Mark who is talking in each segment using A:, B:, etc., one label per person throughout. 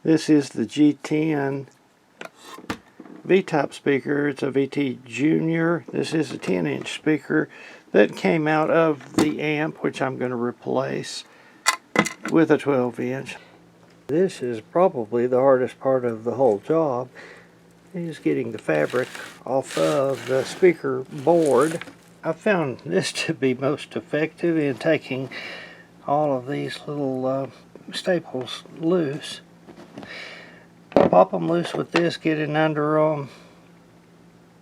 A: This is the G10 V-type speaker. It's a VT Junior. This is a 10-inch speaker that came out of the amp, which I'm going to replace with a 12-inch. This is probably the hardest part of the whole job, is getting the fabric off of the speaker board. I found this to be most effective in taking all of these little staples loose. Pop them loose with this, get in under them.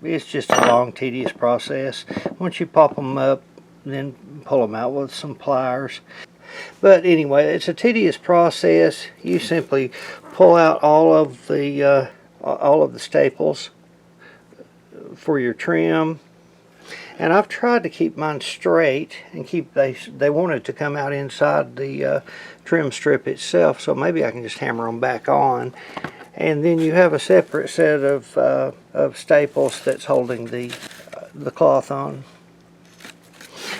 A: It's just a long, tedious process. Once you pop them up, then pull them out with some pliers. But anyway, it's a tedious process. You simply pull out all of the staples for your trim. And I've tried to keep mine straight and they wanted to come out inside the trim strip itself, so maybe I can just hammer them back on. And then you have a separate set of staples that's holding the cloth on.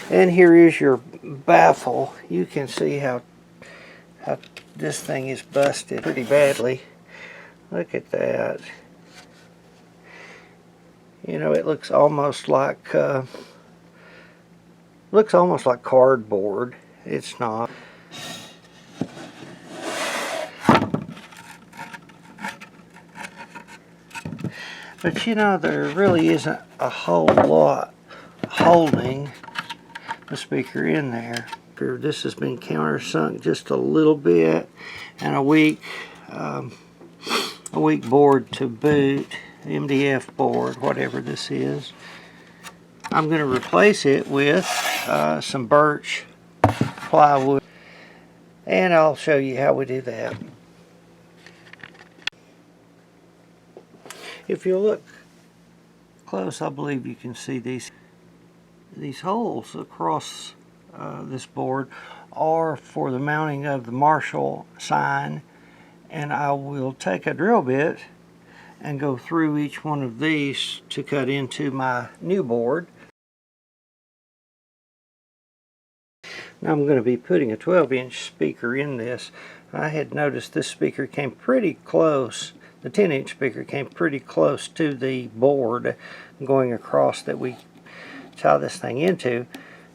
A: And here is your baffle. You can see how this thing is busted pretty badly. Look at that. You know, it looks almost like cardboard. It's not. But you know, there really isn't a whole lot holding the speaker in there. This has been countersunk just a little bit, and a weak board to boot. MDF board, whatever this is. I'm going to replace it with some birch plywood, and I'll show you how we do that. If you look close, I believe you can see these holes across this board are for the mounting of the Marshall sign, and I will take a drill bit and go through each one of these to cut into my new board. Now I'm going to be putting a 12-inch speaker in this. I had noticed this speaker came pretty close, the 10-inch speaker came pretty close to the board going across that we tie this thing into.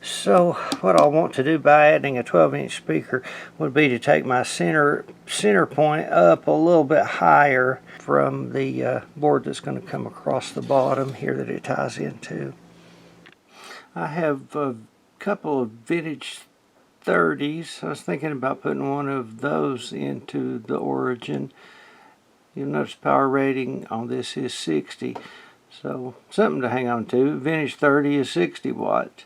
A: So what I want to do by adding a 12-inch speaker would be to take my center point up a little bit higher from the board that's going to come across the bottom here that it ties into. I have a couple of vintage 30s. I was thinking about putting one of those into the Origin. You'll notice power rating on this is 60, so something to hang on to. Vintage 30 is 60 watt.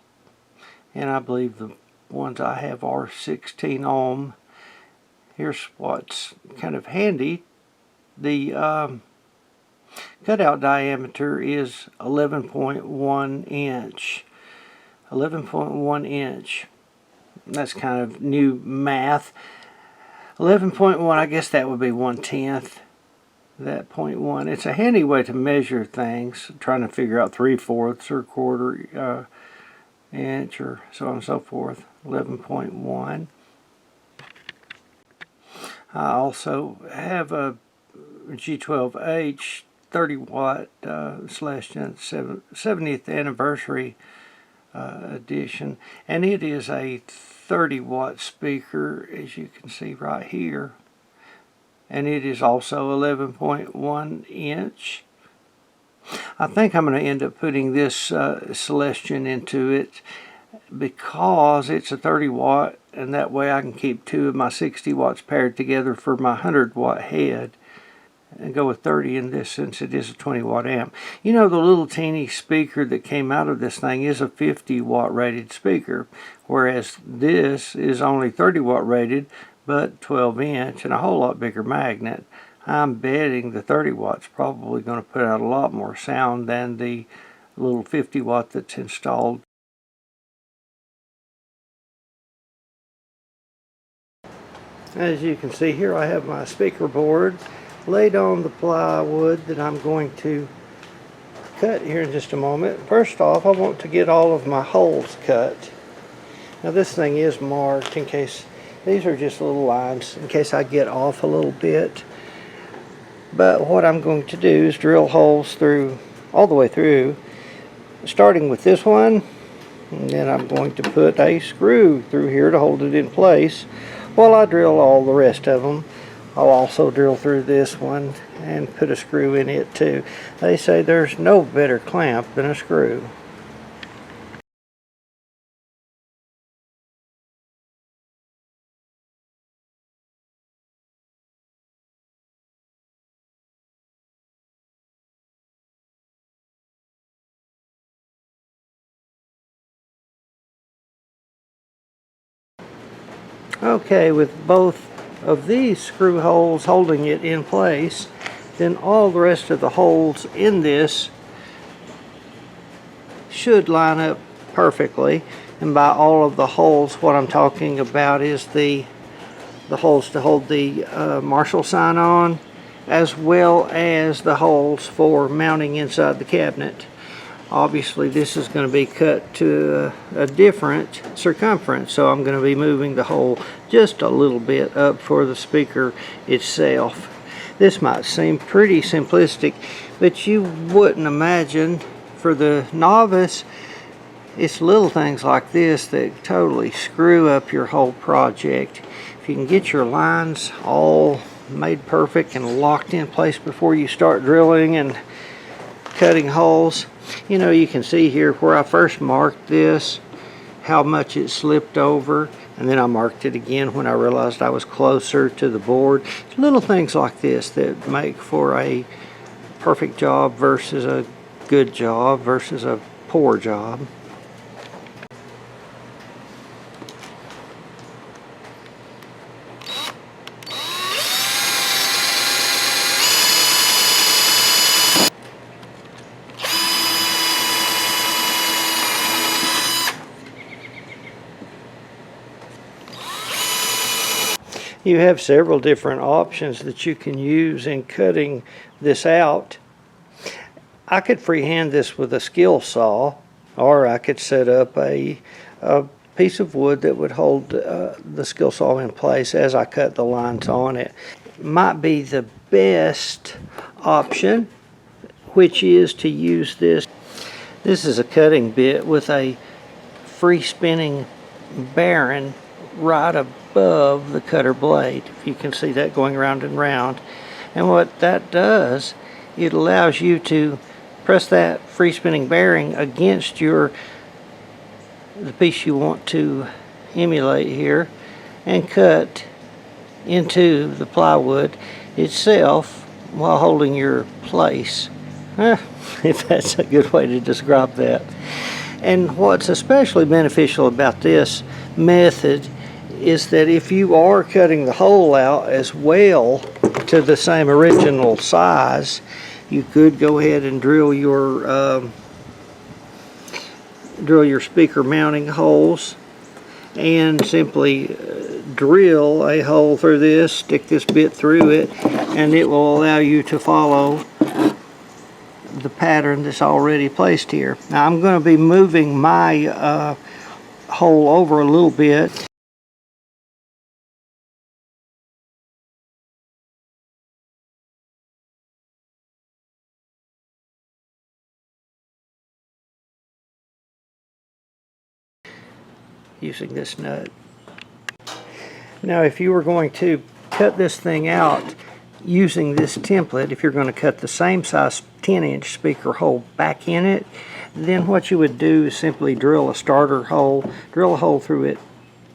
A: And I believe the ones I have are 16 ohm. Here's what's kind of handy. The cutout diameter is 11.1 inch. 11.1 inch. That's kind of new math. 11.1, I guess that would be 1/10. That 0.1. It's a handy way to measure things, trying to figure out 3/4 or quarter inch or so on and so forth. 11.1. I also have a G12H 30 watt slash 70th anniversary edition, and it is a 30 watt speaker, as you can see right here, and it is also 11.1 inch. I think I'm going to end up putting this Celestion into it because it's a 30 watt, and that way I can keep two of my 60 watts paired together for my 100 watt head and go with 30 in this since it is a 20 watt amp. You know, the little teeny speaker that came out of this thing is a 50 watt rated speaker, whereas this is only 30 watt rated but 12 inch and a whole lot bigger magnet. I'm betting the 30 watts probably going to put out a lot more sound than the little 50 watt that's installed. As you can see here, I have my speaker board laid on the plywood that I'm going to cut here in just a moment. First off, I want to get all of my holes cut. Now this thing is marked in case, these are just little lines in case I get off a little bit. But what I'm going to do is drill holes through all the way through, starting with this one, and then I'm going to put a screw through here to hold it in place while I drill all the rest of them. I'll also drill through this one and put a screw in it too. They say there's no better clamp than a screw. Okay, with both of these screw holes holding it in place, then all the rest of the holes in this should line up perfectly. And by all of the holes, what I'm talking about is the holes to hold the Marshall sign on, as well as the holes for mounting inside the cabinet. Obviously this is going to be cut to a different circumference, so I'm going to be moving the hole just a little bit up for the speaker itself. This might seem pretty simplistic, but you wouldn't imagine for the novice. It's little things like this that totally screw up your whole project. If you can get your lines all made perfect and locked in place before you start drilling and cutting holes, you know, you can see here where I first marked this, how much it slipped over, and then I marked it again when I realized I was closer to the board. Little things like this that make for a perfect job versus a good job versus a poor job. You have several different options that you can use in cutting this out. I could freehand this with a skill saw, or I could set up a piece of wood that would hold the skill saw in place as I cut the lines on it. Might be the best option, which is to use this. This is a cutting bit with a free spinning bearing right above the cutter blade. If you can see that going round and round. And what that does, it allows you to press that free spinning bearing against the piece you want to emulate here and cut into the plywood itself while holding your place. If that's a good way to describe that. And what's especially beneficial about this method is that if you are cutting the hole out as well to the same original size, you could go ahead and drill your speaker mounting holes and simply drill a hole through this, stick this bit through it, and it will allow you to follow the pattern that's already placed here. Now I'm going to be moving my hole over a little bit. Using this nut. Now if you were going to cut this thing out using this template, if you're going to cut the same size 10-inch speaker hole back in it, then what you would do is simply drill a starter hole, drill a hole through it,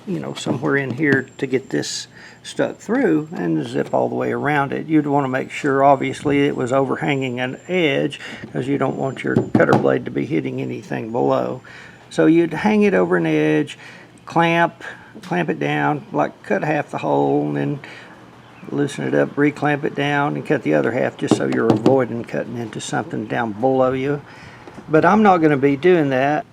A: you know, somewhere in here to get this stuck through, and zip all the way around it. You'd want to make sure obviously it was overhanging an edge, because you don't want your cutter blade to be hitting anything below. So you'd hang it over an edge, clamp it down, like cut half the hole and then loosen it up, reclamp it down and cut the other half, just so you're avoiding cutting into something down below you. But I'm not going to be doing that.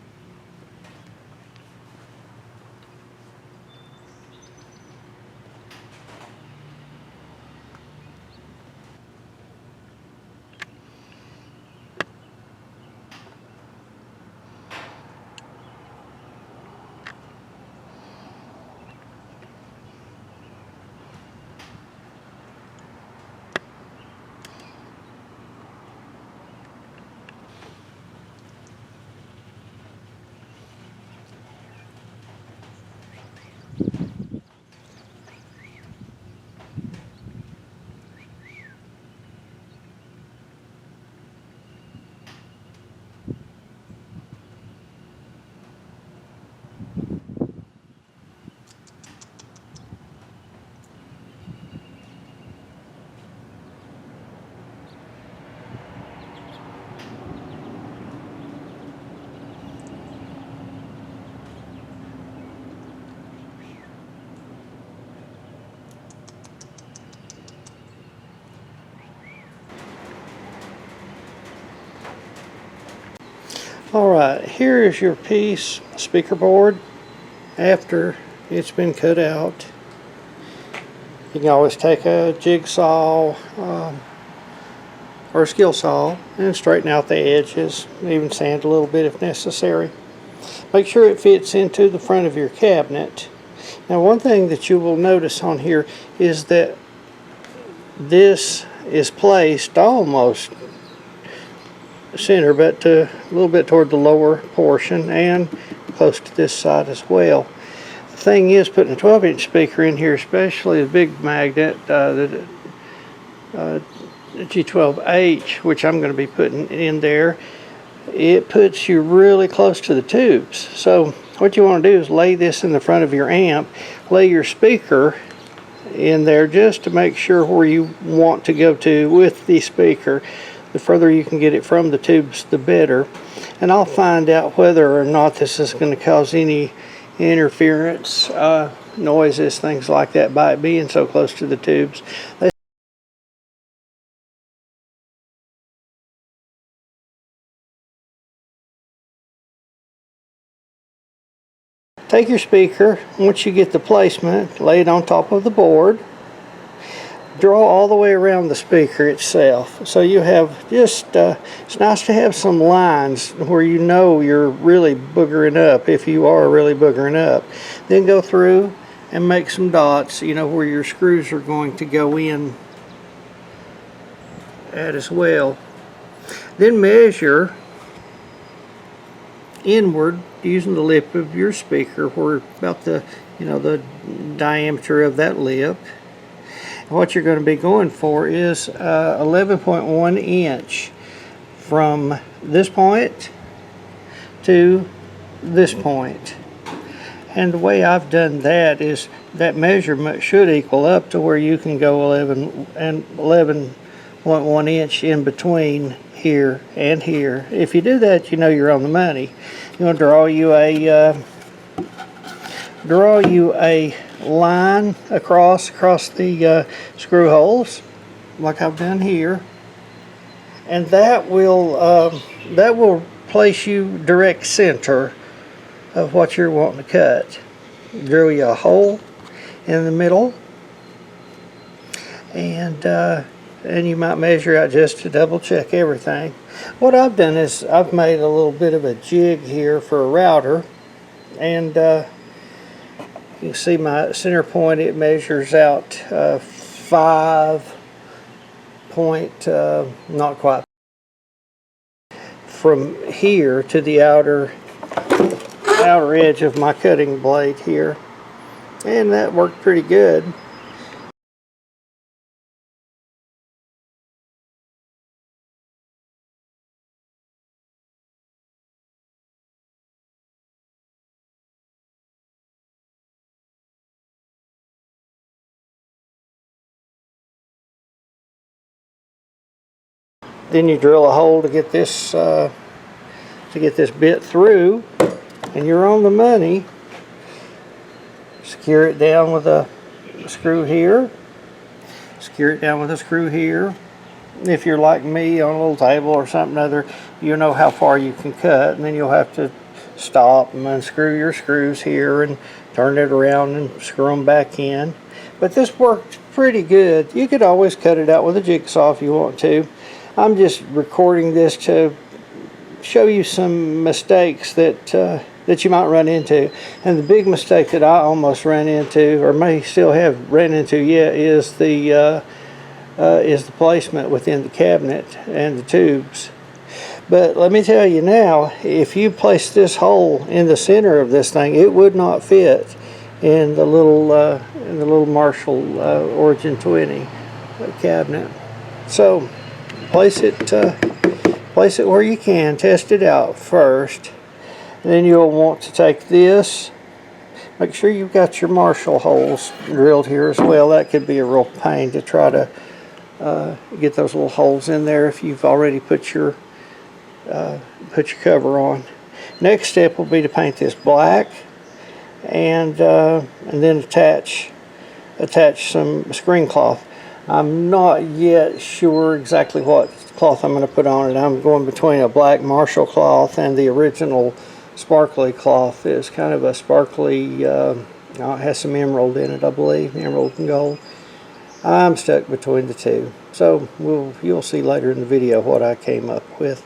A: Alright, here is your piece speaker board after it's been cut out. You can always take a jigsaw or a skill saw and straighten out the edges, even sand a little bit if necessary. Make sure it fits into the front of your cabinet. Now, one thing that you will notice on here is that this is placed almost center, but a little bit toward the lower portion and close to this side as well. The thing is, putting a 12-inch speaker in here, especially the big magnet, the G12H, which I'm going to be putting in there, it puts you really close to the tubes. So what you want to do is lay this in the front of your amp, lay your speaker in there just to make sure where you want to go to with the speaker. The further you can get it from the tubes, the better. And I'll find out whether or not this is going to cause any interference, noises, things like that by it being so close to the tubes. Take your speaker, once you get the placement, lay it on top of the board. Draw all the way around the speaker itself. So you have just, it's nice to have some lines where you know you're really boogering up, if you are really boogering up. Then go through and make some dots, you know, where your screws are going to go in at as well. Then measure inward using the lip of your speaker, where about the, you know, the diameter of that lip. What you're going to be going for is 11.1 inch from this point to this point. And the way I've done that is that measurement should equal up to where you can go 11.1 inch in between here and here. If you do that, you know you're on the money. You want to draw you a line across the screw holes, like I've done here, and that will place you direct center of what you're wanting to cut. Drill you a hole in the middle, and you might measure out just to double check everything. What I've done is I've made a little bit of a jig here for a router, and you can see my center point, it measures out 5 point, not quite, from here to the outer edge of my cutting blade here, and that worked pretty good. Then you drill a hole to get this bit through, and you're on the money. Secure it down with a screw here. Secure it down with a screw here. If you're like me on a little table or something other, you know how far you can cut, and then you'll have to stop and unscrew your screws here and turn it around and screw them back in. But this worked pretty good. You could always cut it out with a jigsaw if you want to. I'm just recording this to show you some mistakes that you might run into. And the big mistake that I almost ran into, or may still have ran into yet, is the placement within the cabinet and the tubes. But let me tell you now, if you place this hole in the center of this thing, it would not fit in the little Marshall Origin 20 cabinet. So place it where you can. Test it out first. And then you'll want to take this. Make sure you've got your Marshall holes drilled here as well. That could be a real pain to try to get those little holes in there if you've already put your cover on. Next step will be to paint this black, and then attach some screen cloth. I'm not yet sure exactly what cloth I'm going to put on it. I'm going between a black Marshall cloth and the original sparkly cloth. It's kind of a sparkly, it has some emerald in it, I believe, emerald and gold. I'm stuck between the two. So you'll see later in the video what I came up with.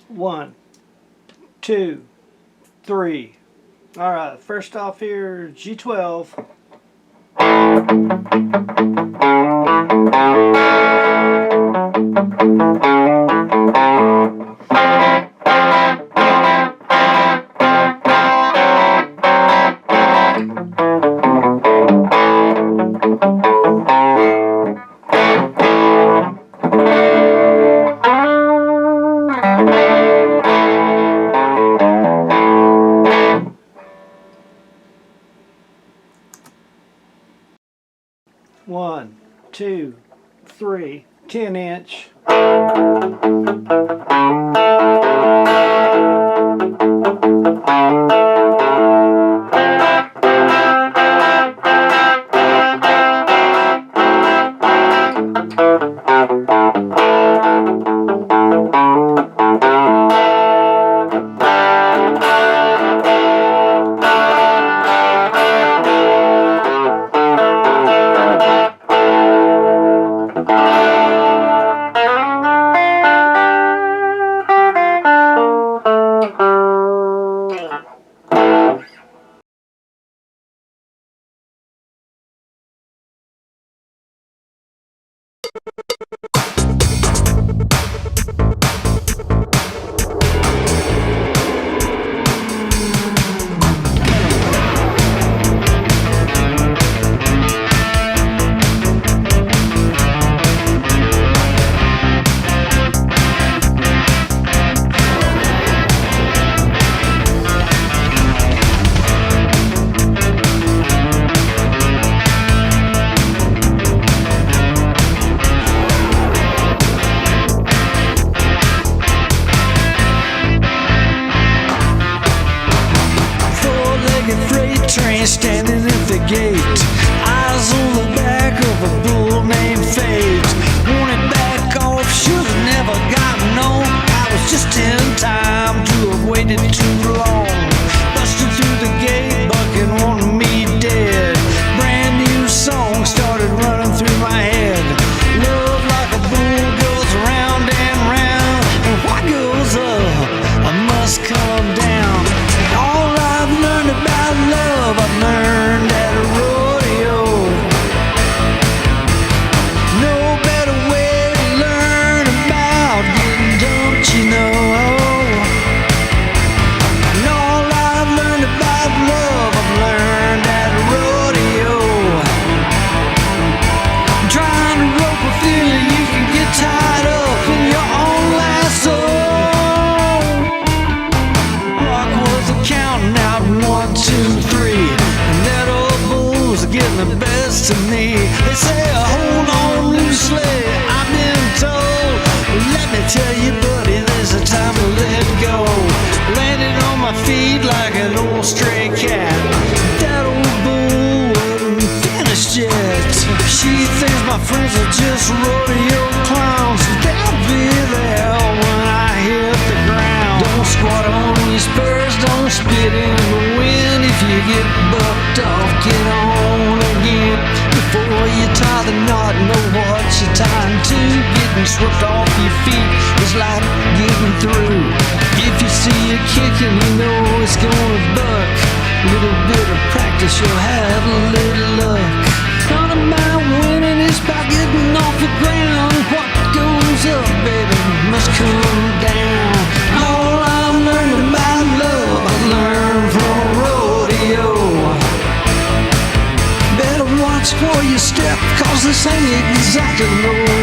A: One, two, three. All right, first off here, G12. One, two, three, 10-inch. Train standing at the gate, eyes on the back of a bull named Fate. Wanted back off, should've never gotten on. I was just in time to have waited too long. Busted through the gate, bucking, wanting me dead. Brand new song started running
B: tell you, buddy, there's a time to let go. Landed on my feet like an old stray cat. That old bull wasn't finished yet. She thinks my friends are just rodeo clowns. They'll be there when I hit the ground. Don't squat on your spurs, don't spit in the wind. If you get bucked off, get on again. Before you tie the knot, know what you're tying to. Getting swept off your feet is like getting through. If you see it kicking, you know it's gonna buck. Little bit of practice, you'll have a little luck. Not about winning, it's about getting off the ground. What goes up, baby, must come down. All I'm learning about love, I learned from rodeo. Better watch where you step, cause this ain't exactly no